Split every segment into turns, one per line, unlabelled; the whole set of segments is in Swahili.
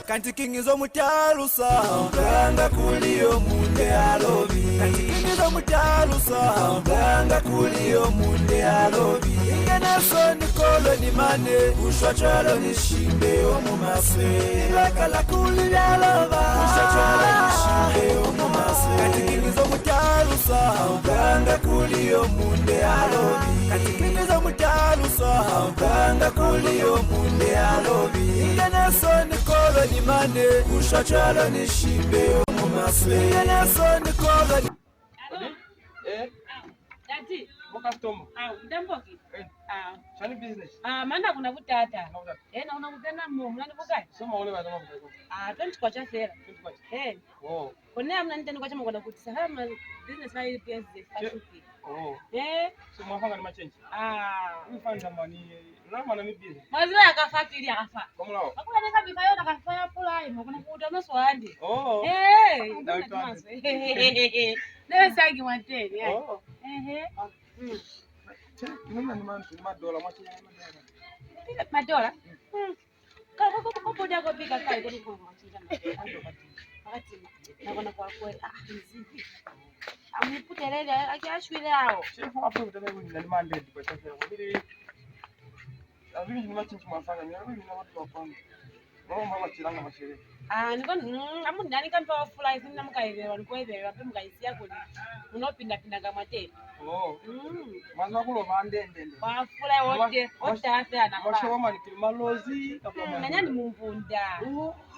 kanti kingizo mutalusa ganga kuliyo munde alobi kanti kingizo mutalusa ganga kuliyo munde alobi ingena soni kolo ni mane ushachalo ni shimbe omumase lakala kuliyo aloba ushachalo ni shimbe omumase kanti kingizo mutalusa ganga kuliyo munde alobi kanti kingizo mutalusa ganga kuliyo munde alobi ingena soni kolo ni mane ushachalo ni shimbe omumase ingena soni kolo ni
Dati,
customer.
Ndamboki.
Shani business.
Manda kuna kutata. Na unakutana mwana bukai.
Soma wale wa zama bukai.
20 kwa chasera.
20 kwa.
Oh. Kuna mna nitani kwa chama kwa kutisa. Hama business hii PS fashion.
Oh. So mwafanga ni machange. Mfanya mani. Na maana mi business.
Mazira yakafakiri akafa.
Kama lao.
Hakuna nika bifayo nakafanya pula hiyo. Kuna kuuta nusu andi.
Oh.
Leo sagi mwateni.
Oh.
Mama
ni madola mwache
madola. Kwa boda kwa pika kai kwa niko mwacha. Wakati naona kwa kweli mziki. Amuniputelele akiashwile hao.
Shefu hapo utaona ni mandate kwa sasa. Azimi ni machinchi mwafanya. Mimi na watu wa kwanza. Wao mama chilanga masherehe.
Niko amundani kampa fly sina mkaelewa nikoelewa pembe mkaisia kuli unopinda pinda kama tena
manza kulo mandende
ba fly wote afya na
kwa shoma ni Lozi
nanyani mumbunda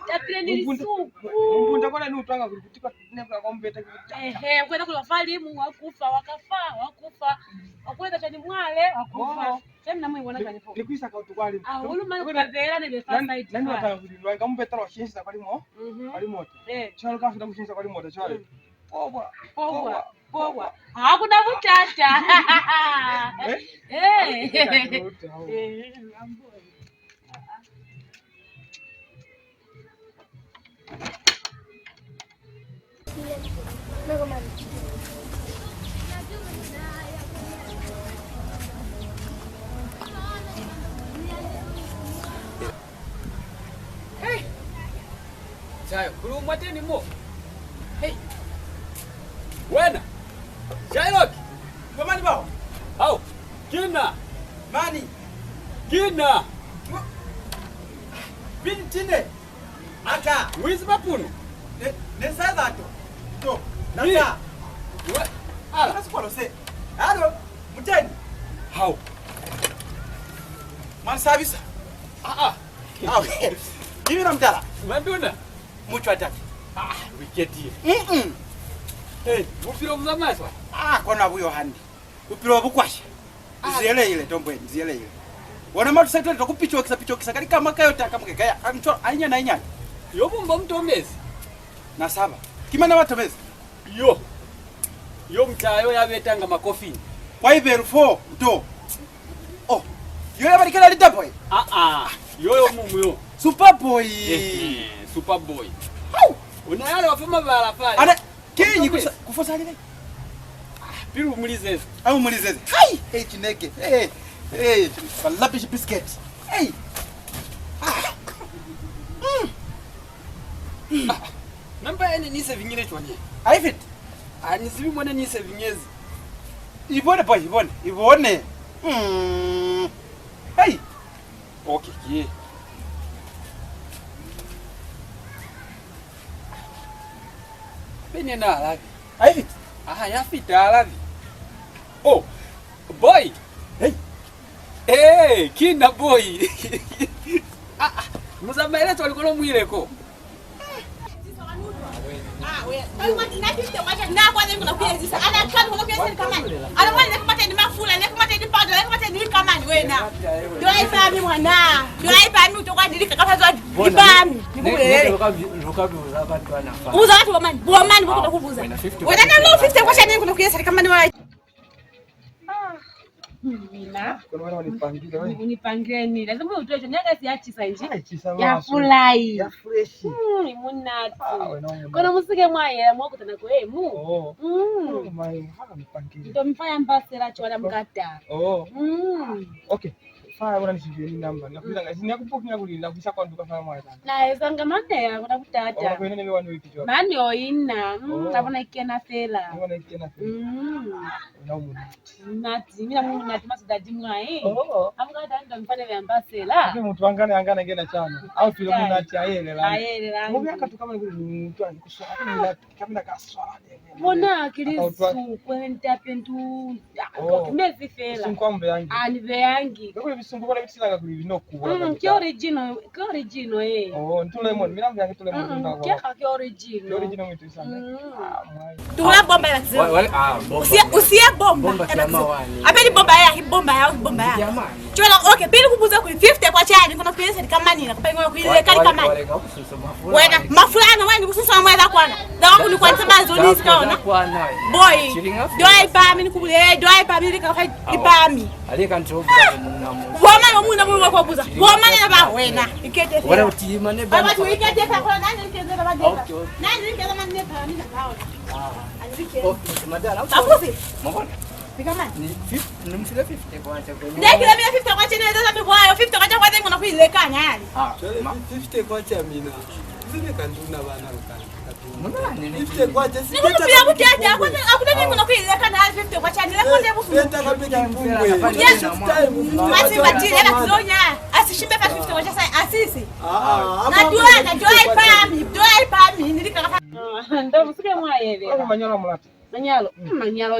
tapile nilisuku
mumbunda kwa nini utanga kuliputika neka kwa mbeta
kwenda kula fali mungu wakufa wakufa wakwenda chani mwale wakufa tena mwe bona kanipo
nikuisa kwa tukwali
uluma kuzela ne befasa iti
nani watangulirwa ngambeta ro shinza kwa limo moto chalo kafuta kushinza kwa moto chalo
Powa. Hakuna mutata.
Sayo, kurumwa teni mo. Hey. Wena. Shylock.
Komani bao.
Au. Kina.
Mani.
Kina.
Bintine. Aka.
Wizi mapuno.
Ne sada to. Naka.
Ala.
Nasipolo se. Alo. Muteni.
How?
Man service. Okay. Give me mtala.
Manduna.
Mucho ataki.
Wicked here. Upiro mzamaswa.
Kona buyo handi. Upiro bukwasha. Ziele ile tombo ziele ile. Wana matu sasa tukupichokisa kali kama kayo takamke kaya. Ancho ainya na inya.
Yobumba mtomezi.
Na saba. Kimana watomezi?
Yo mtayo yabetanga makofi.
Kwa iberu 4 mto. Oh. Yo yabarikala litaboy.
Yo mumu yo.
Superboy.
Superboy. Una yale wafuma bala pale.
Ana kinyi kufosa lile.
Piru mulizeze.
Au mulizeze. Hai, chineke. Lapish biscuit.
Namba yani nise vingine chwanye.
Aifit.
Nisibi mwana nise vinyezi.
Ibone boy, ibone. Hey.
Okay, yeah. Bene na alavi.
Aifit.
Yafita alavi. Oh, boy. Hey, kina boy. Muzamele tu alikuwa mwileko.
Wewe unataka kwacha na kwa nini unakuja sasa? Ana kama unakuja sasa kama. Ana mwana nekupata ni mafula, nekupata ni powder, nekupata ni kama ni wewe na. Ndio haipa mimi mwana. Ndio haipa mimi utokwadilika kama zwa dibami. Nikulele. Uza watu wa mani. Wa mani mbona kubuza? Wewe na 50 kwacha nini unakuja sasa kama ni wewe.
Nina.
Kuna wana wanipangia wewe.
Unipangie nini? Lazima utoe nyaga siachi sanje. Ya fly.
Ya fresh.
Munati. Kuna musike mwaye mwako tana kwa mu.
Mai hapa nipangie.
Ndio mfanya mbasela chwala mkata.
Okay. faya bona nishivye namba. Nakuza ngasi nyakupokia kulinda kusha kwa nduka faya mwa.
Naeza ngamane ya kuna kutata.
Kwa nini wanu ikichwa?
Mani oina. Nabona ikiena fela.
Nabona ikiena fela. Na umuntu.
Nati mina mungu nati masidadi mwae. Amuka danda mpane vya mbasela.
Kwa mtu angana ngena chana. Au filo munati ayele la.
Ayele la.
Mubi akatu kama ni mtu anikusha. Akini kamera kaswala.
Mona kilisu kwenta pentu. Kimezi fela.
Sunkwambe yangi.
Anive yangi.
Kwa bisungu bora bitsilaga kuli binoku.
Ki original eh.
Ntulemon, mina mbyanga tulemon ndako.
Ki original.
Ki original mwitu sana.
Tula bomba ya zero. Usiye bomba. Apeli bomba ya. Chola okay, pili kubuza ku 50 kwa chani kuna pesa kama nini nakupanga kuile kali kama. Wena mafulana wewe kususa mweza kwana. Dawa kuni kwa sababu zolisi kaona. Boy. Doi pa mimi kubule, doi pa mimi ka ipami.
Alika ntovu na mu.
Wama muna mwa kwa kubuza. Wama na ba wena. Ikete.
Wala utima ne ba.
Baba tu ikete kwa nani ikete baba deka. Nani ikete mama ne pa mimi na kaona.
Okay, madala.
Akufi.
Mbona?
Kama
ni 50 nimfile 50 kwa cha kwenye.
Ndio kila 50 kwa cha ndio sababu kwa 50 kwa cha kwa ndio kuilekanya yani.
50 kwa cha mina. Zile kanduna bana ukani.
Mbona nini?
50 kwa cha
si. Ndio pia kutaja hakuna nini kuilekanya 50 kwa cha ndio kwa ndio busu.
Ndio kabisa mpumbwe.
Masi batili na kuzonya. Asishimbe kwa 50 kwa cha asisi. Na doi pami nilika.
Ndio msike mwaye.
Kwa manyola mulati.
Manyalo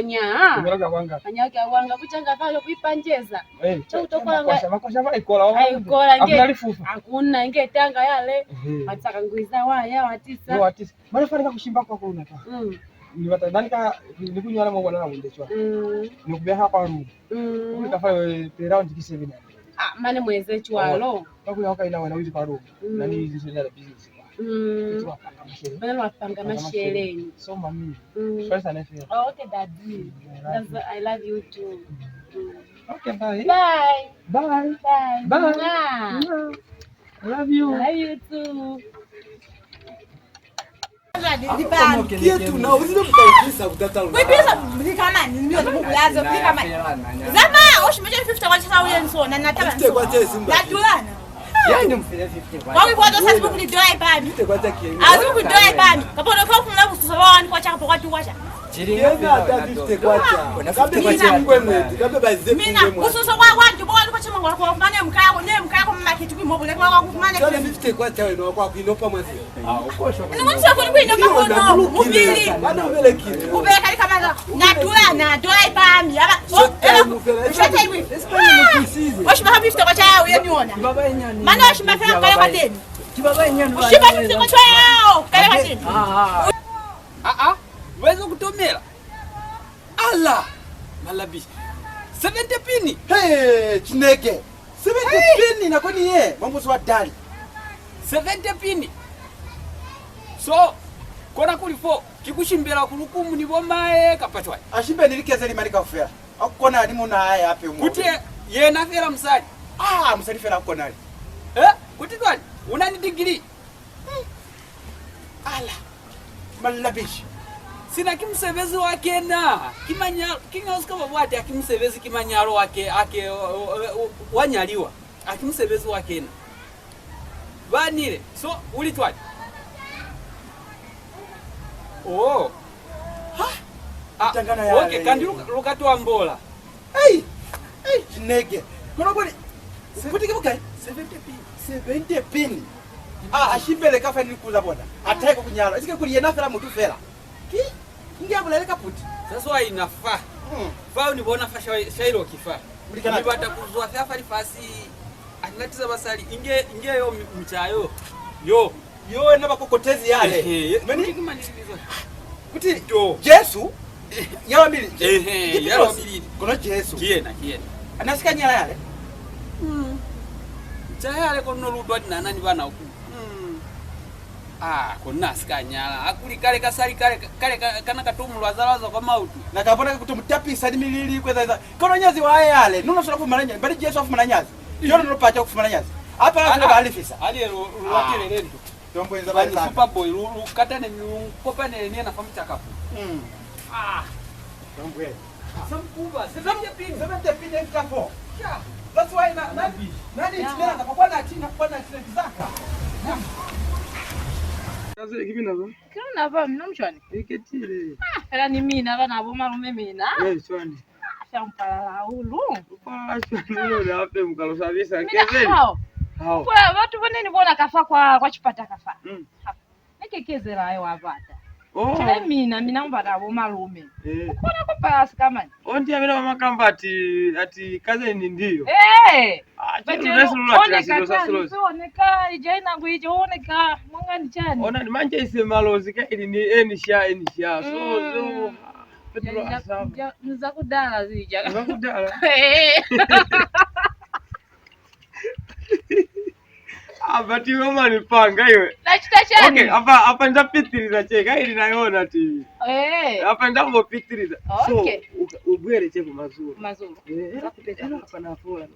nya.
Manyalo kwanga.
Manyalo kwanga kuchanga pale kuipanjeza.
Cha utokola makwasha va ikola wa.
Ikola nge. Hakuna nge tanga yale. Mataka nguiza waya watisa.
Watisa. Mara fanya kushimba kwa kuna ta. Ni wata danika nikunyala mwa na munde chwa. Nikubya hapa ru. Nikafanya round ki7.
Mane mweze chwalo.
Bakuya ina wana wizi kwa ru. Nani hizi sio business.
Bana wapanga masheleni.
So mami. First and after.
Oh, okay, daddy. I love you too.
Okay, bye.
Bye.
Bye.
Bye.
Bye.
I
love you.
I love you too.
Kitu na uzile mtaikisa utata.
Wewe pesa kama ni ndio tukulazo kama. Zama oshimesha 50 kwa sababu yeye nsona nataka.
50 kwa cha simba.
Natulana.
Yani mfile 50 kwa.
Wapi kwa dosa sibu kudoi pami.
50 kwa cha kienga.
Azu kudoi pami. Kapono kwa kumla kusawani kwa chaka kwa tu wacha.
Chiringa hata 50 kwa cha. Kabisa ngwemwe. Kabeba zepu
ngwemwe. Mina ususo kwa wantu bwa kwa chama kwa mane mkaya ne mkaya kwa mama kitu kimobule kwa kumane.
50 kwa cha wewe kwa kuinopa mwezi.
Ukosho.
Ni mwisho kwa kuinopa kwa mubili.
Bana mbele kile.
Ubeka kali kama natulana doi pami. Shota hivi. Washima 50 kwa cha wewe niona. Mana washima fanya kwa tena.
Kibaba yenyewe.
Washima 50 kwa cha yao. Kwa tena.
Wewe kutomela. Ala. Malabi. 70 pini.
Hey, chineke. 70 pini na kwani yeye mambo swa dali.
70 pini. So, kona kulifo kikushimbira kulukumu ni bomae kapatwa.
Ashimbe nilikeza limali kafera. Akona alimu na haya hape mu.
Kuti ye na fera msali.
Msali fera akona ali.
Kuti twani unani degree.
Ala. Malabishi.
Sina kimsevezi wake na kimanyalo kingausika babwati akimsevezi kimanyalo wake ake wanyaliwa akimsevezi wake na banire so uli twali
Tangana ya
okay kandi lukatwa mbola
hey chineke kono boni kuti kibukai 70 pini ashibele kafa ni kuza boda atayeko kunyalo isike kuli yena fera mutu fera Ngiabuleleka puti.
Sasa inafa. Fao ni bona fasha shairo kifa. Ni bata kuzwa safari fasi. Anatiza basali inge yo mchayo. Yo
na bakokotezi yale.
Meni kimalizilizo.
Kuti Yesu yawa mbili.
Yawa mbili.
Kono Yesu.
Kiena.
Anasika nyala yale.
Chayale kono ludwa nani bana huku. Kuna sikanyala akuli kale kasali kale kana katumu lwazalaza kwa mautu
na kabona kutumtapisa dimilili kweza kono nyazi wa yale nuno sura kumana nyazi bali Yesu afumana nyazi yono no pacha kufumana nyazi hapa ana alifisa
ali lwatele lento
tombo enza bali
super boy lukatane kopane ne na famita kapu
tombo
samkuba 70 pin
kapo
That's why nani tena kwa na tina kwa na tina kizaka. Kazi kipi nazo?
Kuna hapa mnamchwani.
Iketile.
Era ni mina bana abo malume mina.
Chwani.
Shampala ulu.
Kwa chwani ndio hapo mkalo sabisa kezeni.
Hao. Kwa watu boneni bona kafa kwa chipata kafa. Nekekezela ayo wapata. Chile mina mbata abo malume. Ukona kwa pasi kama ni.
Onti amina makamba ati kazi ni ndio.
Oneka ijaina nguijo oneka mwanga ni chani.
Ona ni manje isema Lozi ka ili ni enisha so Petro asaba.
Niza kudala zija.
Niza kudala. Abati mama ni panga iwe.
Nachita chani.
Okay, hapa ndapitiriza cheka ili naona TV. Hapa ndambo pitiriza. So ubwere cheko mazuri. Zakupeta hapa na fola.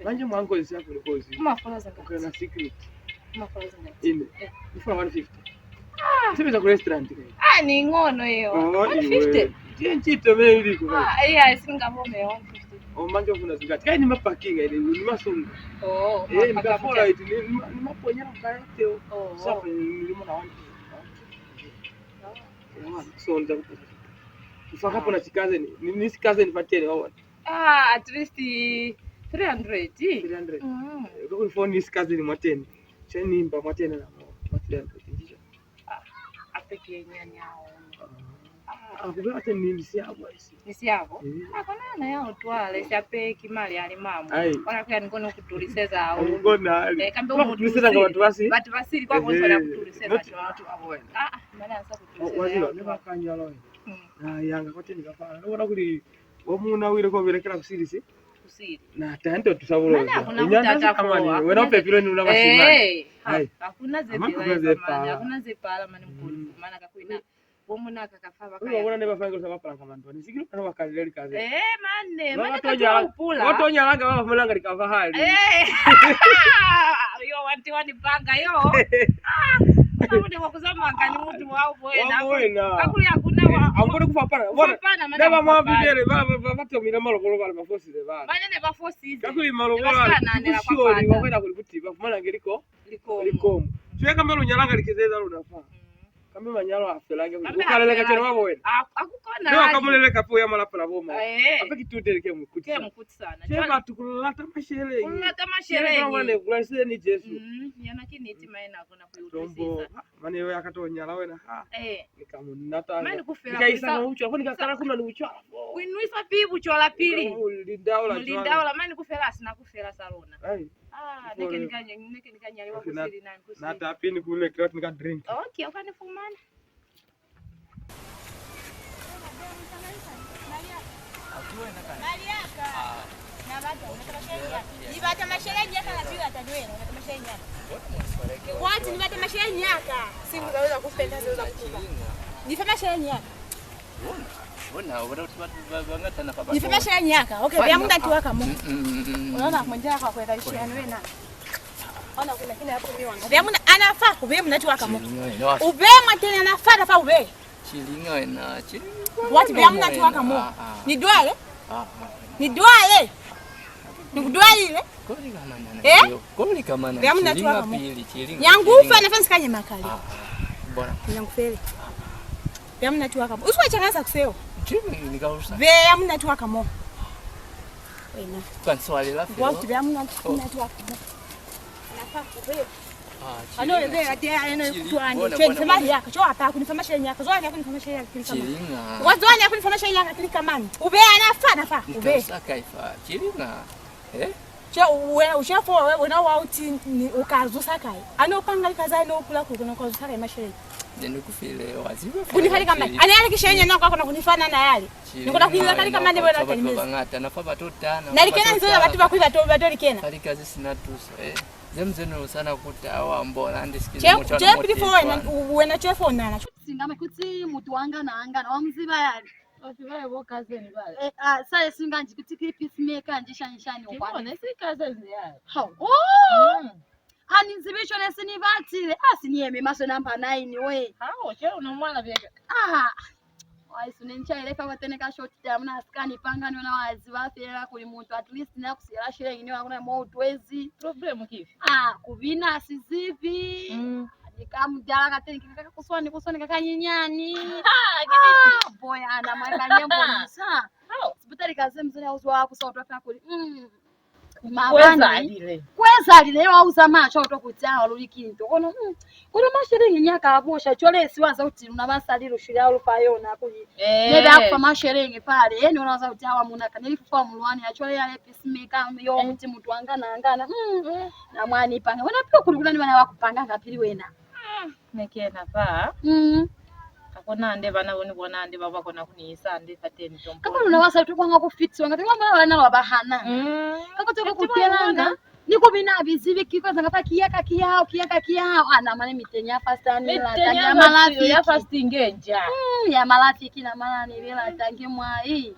Manje mwango isi yako likozi.
Mafola zanga.
Kuna secret.
Mafola zanga.
Ine. Ifa 150. Sema ku restaurant kai.
Ni ngono hiyo.
150. Nchito mimi iliko.
Singapore 150.
Manje kuna zingati. Kai ni maparking ile ni masonga. Nikafola iti ni maponya mkaete. Safi nilimona 150. So ndakupata. Ifaka hapo na chikaze ni sikaze nipatie wao.
At least 300.
300. Kwa phone ni sikaze ni mwateni. Cheni mba mwateni na 300 ndisha.
Apeke nyanya hao.
Kwa hata ni nisiabo isi.
Nisiabo? Kana yao twale siape kimali ali mamu. Wanakuya nikono kutuliseza hao.
Ngona ali.
Kambe
kutuliseza kwa watu basi.
Watu basiri kwa kwanza na kutuliseza
watu hapo.
Maana sasa kutuliseza.
Wazilo ni bakanya loe. Yanga kwa tini kafara. Ngona kuli wamuna wile kwa birekera kusirisi. Na tanto tusaburo.
Nyanda kama ni
wewe na pepilo ni una masimani.
Hakuna zebila. Hakuna zepala mani mkulu. Maana kakuina bomuna kakafa bakaya.
Wewe unaona neba fanga kusaba pala kama ndoni. Sikiro kana wakaleli kazi.
Manne. Maana kutupula.
Watu nyalanga baba mulanga likava hali.
Yo wani panga yo. Ndio kwa kusema ngani mtu wao boena. Hakuna
angone kufa pana. Neba mabidele baba bato mina malokolo bale bafosi de baba.
Manene bafosi.
Kakuli malokolo kushori wakwenda kuliputiba kumana ngeliko likomo. Tuweka mbele unyalanga likizeza lunafa. Kama manyalo afelage ukalele kachero wabo wena.
Akukona.
Ndio kamulele kapo ya malapa na boma. Apa kituteleke mukuti.
Ke mukuti sana.
Chema tukulata mashere.
Kulata mashere.
Ngone kulase ni Yesu.
Yana kiniti maina kuna kuyutisisa.
Mane wewe akatonyala wena. Nikamunata.
Mani kufela.
Nikaisa ucho hapo nikakala kuna ni ucho.
Kuinuisa pibu chola pili.
Mulindaola
mani kufela sina kufela salona. Neke nikanyaliwa kusiri nani kusiri.
Na tapini kule kwa nika drink.
Okay, ukanifumana.
Mariaka. Na bado unatamasha. Ni bado masherehe nyaka na bila tadwena unatamasha nyaka. Watu ni bado masherehe nyaka. Simu zaweza kupenda zaweza kutuba. Nifanya sherehe nyaka.
Bona bangata na baba.
Nifanya sherehe nyaka. Okay, vya muda tuwaka mu. Unaona mwenjana kwa kwenda ishia wewe na. Ona kuna kile hapo mimi wangu. Vya muda anafaa ube mnatuwaka mu. Ube mwatene anafaa nafa ube.
Chilinga na chilinga.
Watu vya muda tuwaka mu. Ni dwale? Ni dwale? Ni dwale?
Koli kama na.
Vya muda tuwaka mu.
Chilinga.
Yangu ufa nafanya kanye makali.
Bora.
Yangu feli. Vya muda tuwaka mu. Uswa changaza kuseo.
Chini nikarusa.
Vya muda tuwaka mu. Wena.
Kwa swali la feo.
Watu vya muda tuwaka mu. Anafaa ube. Ano ebe ati ano kutuani. Cheni mali yako. Cho hapa kunifanya sherehe yako. Zoa yako kunifanya sherehe yako kama.
Chilinga.
Wazoa yako kunifanya sherehe yako kama. Ube anafaa. Ube.
Saka ifa. Chilinga.
Cha wewe ushafo wewe unawa uti ukazusa kai. Ano panga kaza no kula kuna kwa zusa kai masherehe.
Ndio kufile waziwe.
Kunifanya kama. Ana yale kishenye nako kuna kunifana na yale. Nikuta kuila kali kama ndio na kanimeza.
Bangata na faba totana.
Na likena nzuri watu bakuza to bato likena.
Kali kazi sina tuso zemzeno sana kutawa mbona ndisikize
moto. Je before wena chefo nana.
Singama kuti mutu wanga na anga na wamziba yali.
Osibaye bokaze ni bale.
Sasa singa njikutiki peacemaker njishanishani
ukwana. Kone sikaze ziyali.
Hani nzibisho nesini batile. Siniyeme maso namba 9 we.
Chero unomwana vyeka.
Aisunencha ile kwa teneka short time na scan panga ni na wazi wafela kuli muntu at least na kusira shile ngine wakuna mo utwezi
problem kifi
kuvina sizivi nikamjala kateni kaka kuswani kakanyinyani boya ana mwaka nyembo nisa hospitali kazemzeni auzwa kusauta kwa kuli kweza lile wauza macho utokutya lulikinto kono kono mashiringi nyaka abosha chole siwaza uti unabasalira ushira ulufayona kuli nebe akufa mashiringi pale yani unawaza uti hawa munaka nilifufa mulwani achole yale peacemaker yo mti mtu angana na mwani panga wana pia kulikula bana wakupanga ngapili wena
nekena pa akona ande bana bonibona ande baba kona kunisa ande fateni tombo
kama unawasa tu kwanga kufitwa ngati ngamba bana wabahana kako toko kupelanga niko bina bizibi kiko zangapa kiyaka kiyao ana mane mitenya fastani la tanya malafi
ya fasting ngenja
ya malafi kina maana ni bila tangi mwai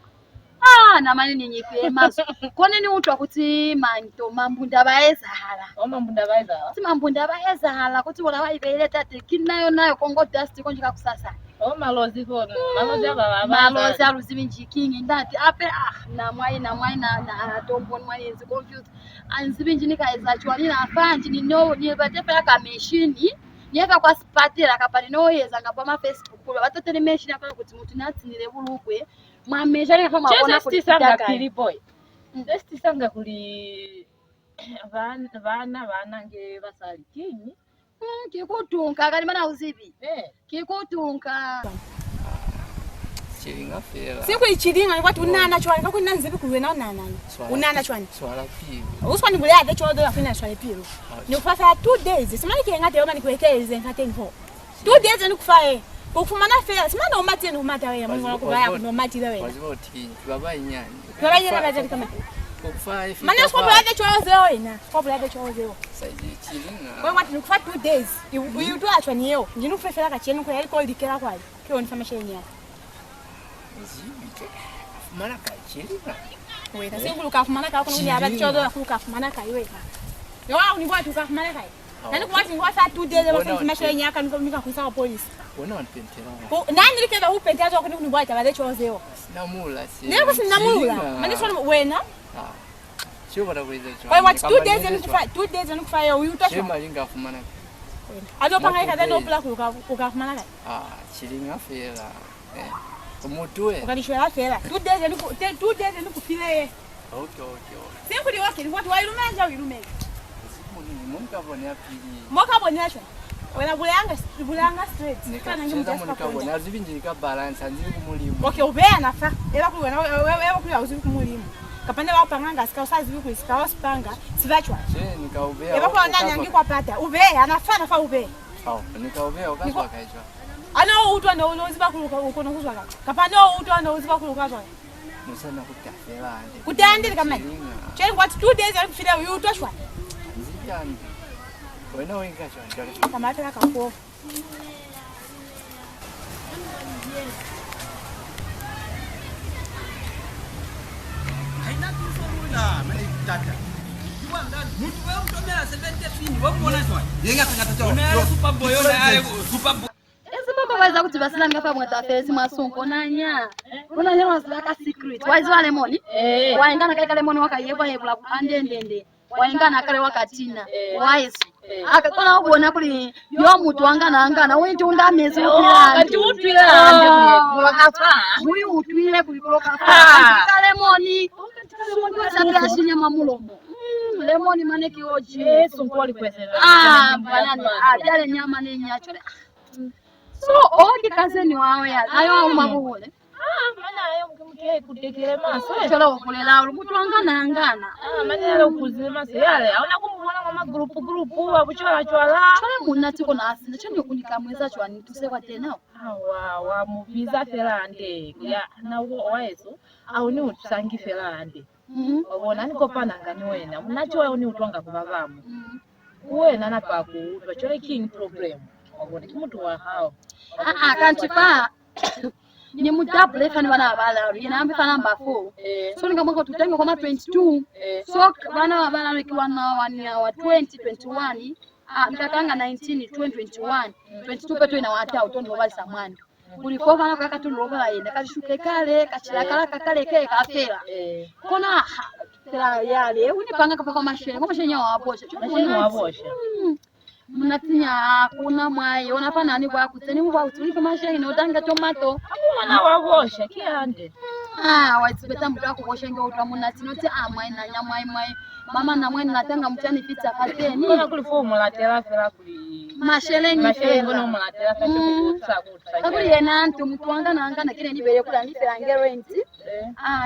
na mane ninyipe maso kone ni mtu akuti manto mambunda baeza hala
mambunda baeza
ti mambunda baeza hala kuti wala waibele tate kinayo kongo dust konjika kusasa
malozi kono malozi aba
malozi aluzibi njikingi ndati ape na mwai na tombo mwai is confused anzibi njinika ezachwani na afanji ni no ni batepe aka machine nieka kwa spatira kapani no yeza ngapa ma Facebook kulo batotele machine akala kuti mutu natsinire bulukwe mwa machine kama ona kuti
sanga kili boy just sanga kuli vana nge basali kinyi
kikutunka kali mana uzibi kikutunka
chilinga fela
siku ichilinga ni kwati unana chwani kako nanzibi kuwena unana unana chwani
swala pili
uswani bule ade chodo afina swali pili ni kufasa 2 days simani kengate yoma nikuwekeze ngate ngo 2 days ni kufae kufumana fela simana umati ni umata wewe mungu wakubaya kuno umati wewe
waziboti baba inyani
baba yera kaje kama
kufae
mana kwa bule ade chodo ina kwa bule ade chodo
saidi chilinga
kwa watu ni kufa 2 days you do achwani yo njinu kufela kachenu kwa yali ko likera kwali kio ni famashe nyanya
mana kachilinga
wena singulu kafumana ka kuno yaba chodo akufumana ka iweka yo au ni watu kafumana ka nani kwa watu ngwa 2 days wa famashe nyaka nika kuisa police
wona wanipentera
nani likeza upentera zo kuno ngwa tabale chozo
namula si
niko sinamula mani sona wena
sio bada kuiza cho
kwa watu 2 days ni kufa 2 days ni kufa yo yuta
chema linga fumana
azo panga ka dano pula kufumana ka
chilinga fela umutwe
ukanishwela fela 2 days ni kufile
okay
siku ni wake ni watu wailumenja wilumenja
mukabone apili
mukabone acho wena bulanga straight
kana ngimuja mukabone azibinji ka balance anzili kumulimo
okay ubea nafa ela ku wena wewe ku uzili kumulimo kapande wapanga ngasika usazibi ku isika wasipanga sivachwa
nikaubea
ela kwa nani angikwa pata ubea nafa ubea
nikaubea ukazwa kaijwa
ano utwa ndo uziba kuluka ukono kuzwa kapande utwa ndo uziba kuluka zwa
musana kutafela ande
kutandile kama cheni what 2 days alifika utwa shwa
nzibyani wena wenga chwa
kama ataka kako
haina kusomula mali tata mtu wewe mtomea 70 fini wewe unaona chwa yenga tangata unaelewa super boy unaelewa super boy
baba waweza kuti basila ngapa mwata fezi masonko nanya unanya wasilaka secret waizi wa lemoni waingana kale lemoni wakayeva yebula kupande ndende waingana kale wakatina waizi akakona ubona kuli yo mutu angana wenti unda mezi
utwila ande kulakafa
huyu utwile kulikoka kale lemoni sabia shinya mamulomo lemoni maneki oji
sonko alikwezela
banana ajale nyama nenyachole so oge kazeni wawe ya ayo umabule
mana ayo mkimke kutekele maso
chola okulela ulukutwangana
mana yale ukuzile maso yale aona kumubona mama group abuchola chola
munatiko na asina choni kunikamweza chwani tusekwa tena
wa mubiza felande ya na waeso au ni utusangi felande wabona niko panangani wena munacho wewe ni utwanga kubabamu wena napaku utwachola king problem wabona kimutu wa hao
kantipa ni mudabule fani bana abala yinambi fana namba 4 so ningamwako tutenge kwa 22 so bana abala likiwa na wa 2021 mtakanga 19 2021 22 peto ina wata utondo bali samwani kulikuwa kana kakatundoka ine kashuke kale kachira kale ke kafela kona tera yale unipanga kapaka mashere kama shenya wabosha mnatinya kuna mwai unapa nani kwa kuteni mwa utulipa mashere no danga tomato
mwana wabosha kiande
waitsibeta mtu akubosha nge utamuna tinoti amwai na nyamwai mama na mwana natanga mchani pizza pateni
kuna kulifumula tera fela kuli
mashelengi
ngono mlatera kutsa
akuli yena ntu mtwanga nanga na kile nibere kula nifera ngerenti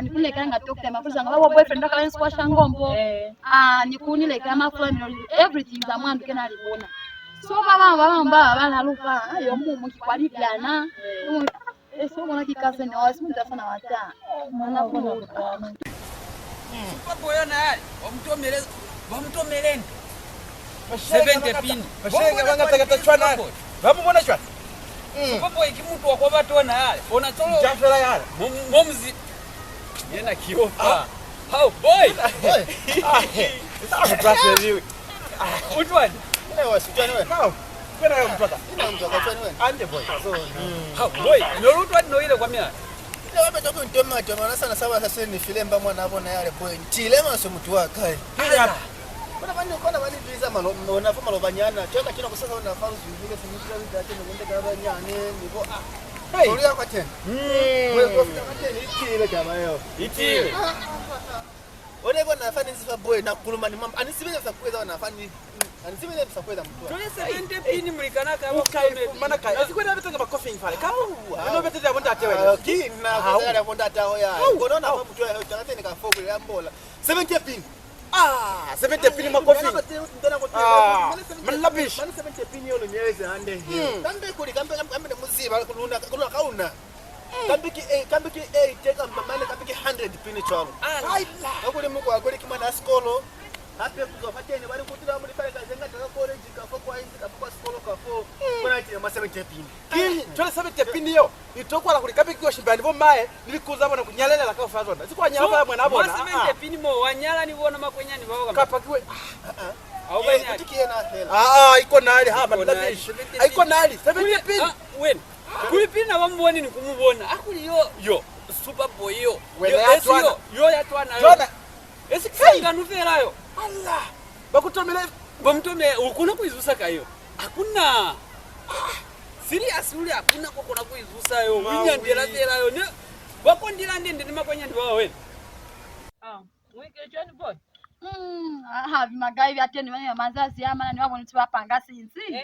nikule kanga tokta mafuza ngabo boyfriend akalensi kwa shangombo nikunile kama family everything za mwandu kena alibona so baba bana lupa ayo mumu kikwalipiana so mwana kikase ni wasi mtu sana wata mwana kuna
Papo yona yale wamtomeleni 70 pini
Mashenga wanga takatachwana vapo mbona chwa
papo ikimutu wa kwa batona yale ona tolo
jafela yale
momzi yena kiofa how boy
Sasa hivi
utwani
wewe sitani wewe how kwenda wewe mtoka twani wewe ande boy so
how boy no utwani no ile kwa mimi
ile wapi toka ntomato maana sana sawa sasa ni filemba mwana hapo na yale boy ntilema so mtu wakae hapa kuna bani visa malo unafuma lobanyana tena kina kusasa una faru zingine simitra zake ngende kama nyane nipo Sori yako tena wewe profita kati ni ile kama hiyo
itile
ole bwana afanye sifa boy na kuluma ni mama anisibele sakweza na afanye anisibele sakweza mtu
tole 70 pini mlikana kama
maana kai asikwenda vitu kama coffee pale kau ndio vitu vya bonda tewe kina kwa ya bonda tao ya ngono na mtu yeye tanate nikafoku ya mbola 70 pini 70 pini makofi malabish 70 pini yolo nyeweze ande hiyo kambe kuli kambe muziba kuluna kauna kambiki teka mbamane kambiki 100 pini chalo akuli muko akuli kimana skolo hape kuzofateni bali kutira muri pale kazenga taka college kafo kwa hizi kafo skolo kafo kuna tina 70 pini kini chole 70 pini yo itokwa la kuli kambiki oshimbani bo mae nilikuza bana kunyalela la kafa zona sikwa nyala mwana abona
70 pini mo wanyala ni bona makwenyani babo
kapakiwe
au banya
tikiena hela iko nali hapa iko nali 70 pini
wen kulipina wamboni ni kumubona akuli yo super boy yo yo yatwana yo esikanga nuferayo
Allah bakutomele
bamtome ukuna kuizusa kayo hakuna serious uli hakuna kokona kuizusa yo winyandira terayo ne bakondira ndende makwanyandi bawa wena
mwike chani boy
vimagai vyateni wanya mazazi ama ni wabo nitwapanga sinzi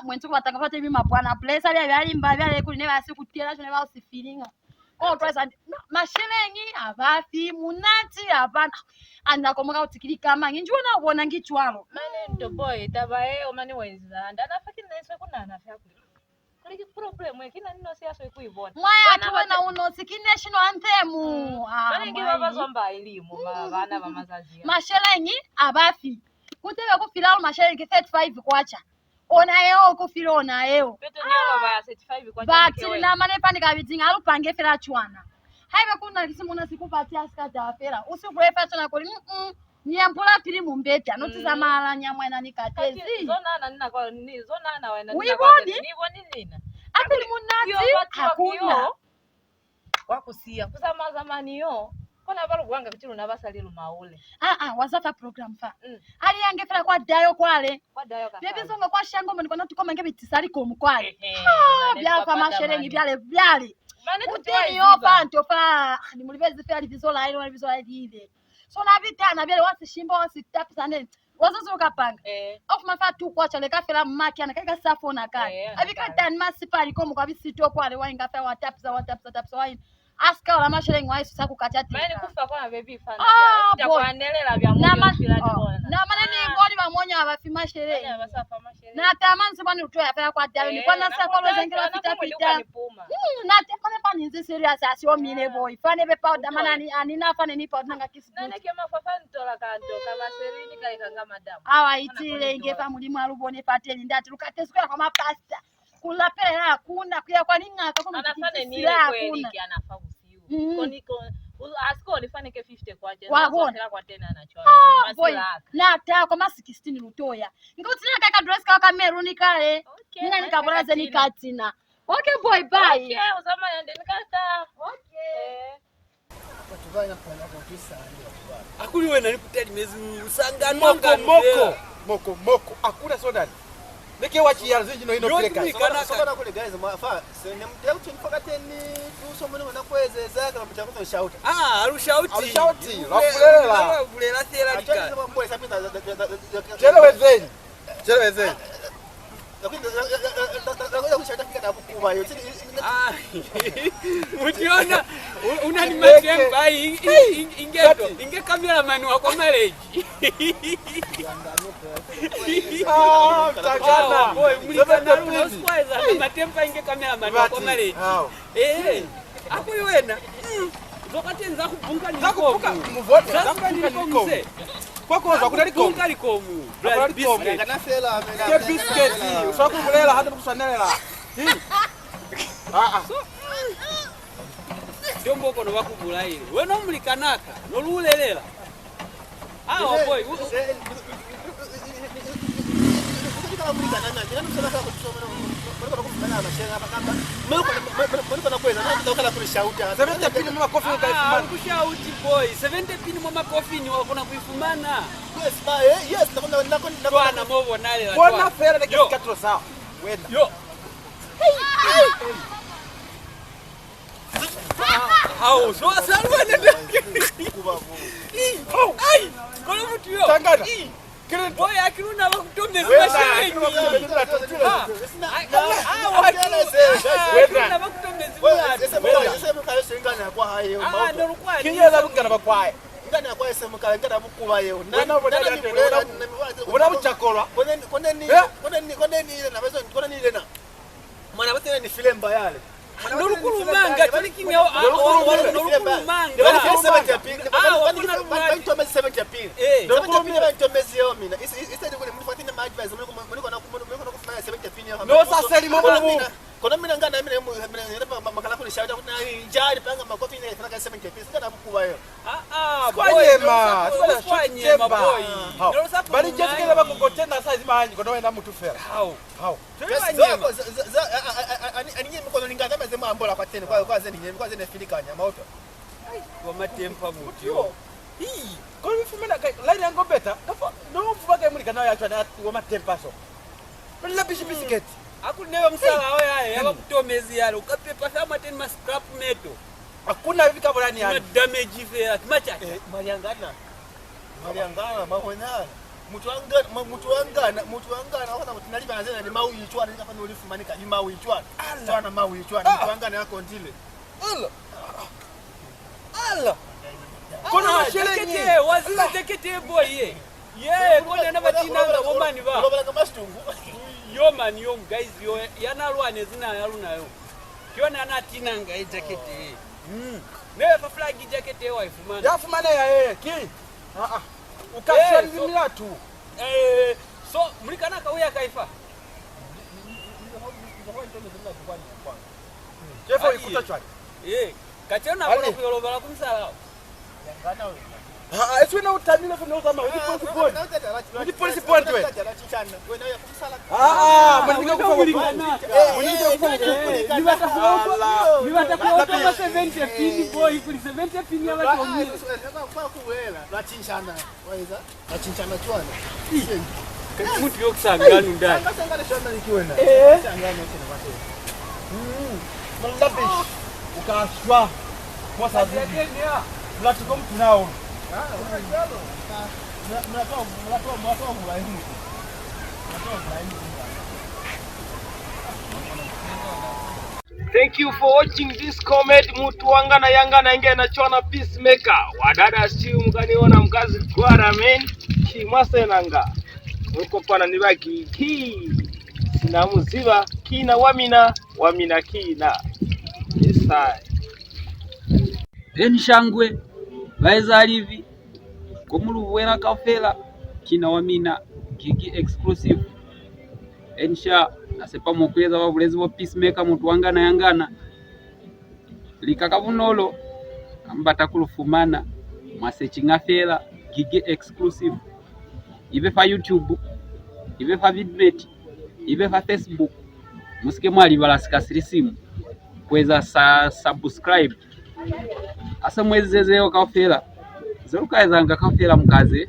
mwentu kwatanga pate hivi mabwana place ali alimba byale kuli ne basi kutela chone ba usifilinga twice mashelengi abafi munati abana anakomoka utikili kama nginjwe na ubona ngichwalo
mane ndo boy tabae omani wenza ndana fakini nese kuna anafya kuli problem ekina nino siaso ikuibona
mwaya tuona uno sikini national anthem
mane ngiba bazomba elimu bana bamazazi
mashelengi abafi kutebe kufila mashelengi 35 kwacha ona yeo kufilo ona yeo
beto nyalo ba 35 kwa
bati na mane pandika bitinga alupange fela chwana haibe kuna kisimuna sikupatia skata afera usikurefa tona kuli nyambula pili mumbeta notiza mala nyamwana nikatezi
zonana nina kwa ni zonana wena
nina kwa ni
nina
apili munati hakuna
wakusia kusama zamani yo kona balu gwanga kichiru nabasalilo maule
wazafa program fa ali angefera kwa dayo kwale bebe zonga kwa shangombo ndikona tukoma ngebe tisali komkwale byafa masherengi byale utini yo bantu fa ni mulibezi fa alivizola ile alivizola ile so na vitana byale wasishimba wasitapu sane wazazo kapanga of mafa tu kwa chale kafela mmaki anakaika safona kai abika tan masipali komo kwa bisito kwale wainga fa watapsa waini aska wala masherengi waisu saku kachati
mani kufa kwa baby fana bya sitakuanelela bya mungu filani bona
na maneni ngoni bamonya abafi masherengi na tamanzi bani utoya fa kwa dayo ni kwana sako lozengira fita na tekone pani nzi serious asio mine boy fane be powder manani anina fane ni powder nga kisi
nane kema fafa ntola kanto kama serini kaikanga madamu
itile ingefa mulimu alubone fateli ndati lukate sikuya kwa mapasta kula pele na kuna kuya kwa ninga kwa
anafane ni kweli anafa usiu koniko asko nifanike 50 kwa jana kwa tena anachoa
masila na ta kwa masi 16 lutoya ngoti tina kaka dress kwa meruni kale nina nikaboraze nikatina Okay boy, bye.
Okay, uzama yende nikaka. Okay.
Akuli wena nikutali mezi usanga
moko akula soda neke wachi ya zinji no ino pleka
soba kule guys mafa sene mtela kuti mpakateni tuso mune mwana kwezeza kama mtakuto shout
arushauti
lafulela
thela lika
Chelewezeni
Mutiona unani matemba inge cameraman wako marriage.
Takana
boy mlikana unasikwaza matemba inge cameraman wako marriage. Akuli wena zokatenza kubunga niko
muvote
niko mse
kwako zakutali ko
bunga niko mu blood biscuit
kana fela amena
ke biscuit usakumulela hata kusanela
Jombo kono bakubula ile wena umulikanaka nolulelela boy kushauti boy 70 pini mwa coffee ni wakona kuifumana
yes
nakona movo nale
bona fera de katro sawa wenda
yo au so salwa nende ai kono mtu yo
tangana
boy akiruna bakutombe zibashengi wenda bakutombe zibashengi
kinyela bungana bakwaye
ngana kwa semukala ngana bukuba yeho
ubona buchakolwa
koneni ile na bazo koneni ile na mwana batena ni filemba yale
nolukulumanga tolikinga nolukulumanga
wali 70 ya pili wali 70 ya pili nolukulumanga wali 70 ya mina isadi kule mfuatine ma advice mliko na kufanya 70 ya pili
no sasa limo
kono mina ngana mina makala kule shauta kuna jari panga makofi ile fanya 70 ya pili ngana bukuba yeho
kwanyema boy bali jesikela bakokotena size manyi kono wena mtu fera how
ani mkono lingana mazema ambola kwa tena kwa zeni nyemi kwa zeni filikanya mauto
kwa matempa mutyo
ko bifumena line yango beta no mfuka muri kana yacho na wa matempa so bala bisiketi
akunewe msala awe haya yaba kutomezi yale ukapepa sama tena ma scrap metal
hakuna hivi kabolani yani
damage fera kimacha
mariangana mahona mutu wangana wakati tunalipa na zena ni mau yichwana nikafanya ulifumanika ni mau yichwana sana mau yichwana mutu wangana yako ndile
ala kono
mashelenge wazima tekete boy ye kono na batina nga womani ba
ngobala kama stungu
yo man yo guys yo yanalwane zina yalunayo kiona anatina nga jacket newe fa flag jacket ye wife man
yafumana ya ki ukashalizimia tu
so mulikana kauya kaifa
jefo ikutachwa
kachona hapo kuyolobala kumsala
yangana wewe
esi na utamile funa uzama ujipolisi point we mwenye kufanya
nibatakuwa 70 pini boy kuli 70 pini ya watu wengine
kwa kuwela lachinchana waiza lachinchana chwana
mtu yokusangana ndani
sangana shamba nikiwena sangana tena watu
malabish ukashwa kwa sababu mlatuko mtu nao
Thank you for watching this comment. Mutu wangana yangana inge na chona peacemaker. Wadada siu mkaniona mkazi kwara men. Senanga. Muko pana nibaki ki. Sina muziva kina wamina kina. Isai.
Enshangwe vaizalivi komuluwera kafela kina wamina Gigi Exclusive ensha nasepa mokweza wabulezi wa peacemaker mutu wangana yangana likakavunolo ambata kulufumana masechingafela Gigi Exclusive ive fa YouTube ive fa Vidmate ive fa Facebook
musike mwali balasikasiri simu kweza subscribe asa mwezezeo kafela zerukazanga kafela mukaze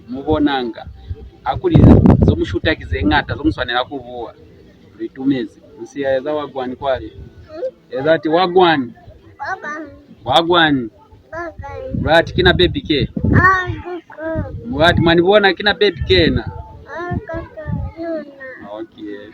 mubonanga akuli zomushutakize ngata zomuswanira kuvuwa bitumezi nsiya za wagwani kwali ezati wagwani Mwati kina baby ke Mwati manibona kina baby ke na okay.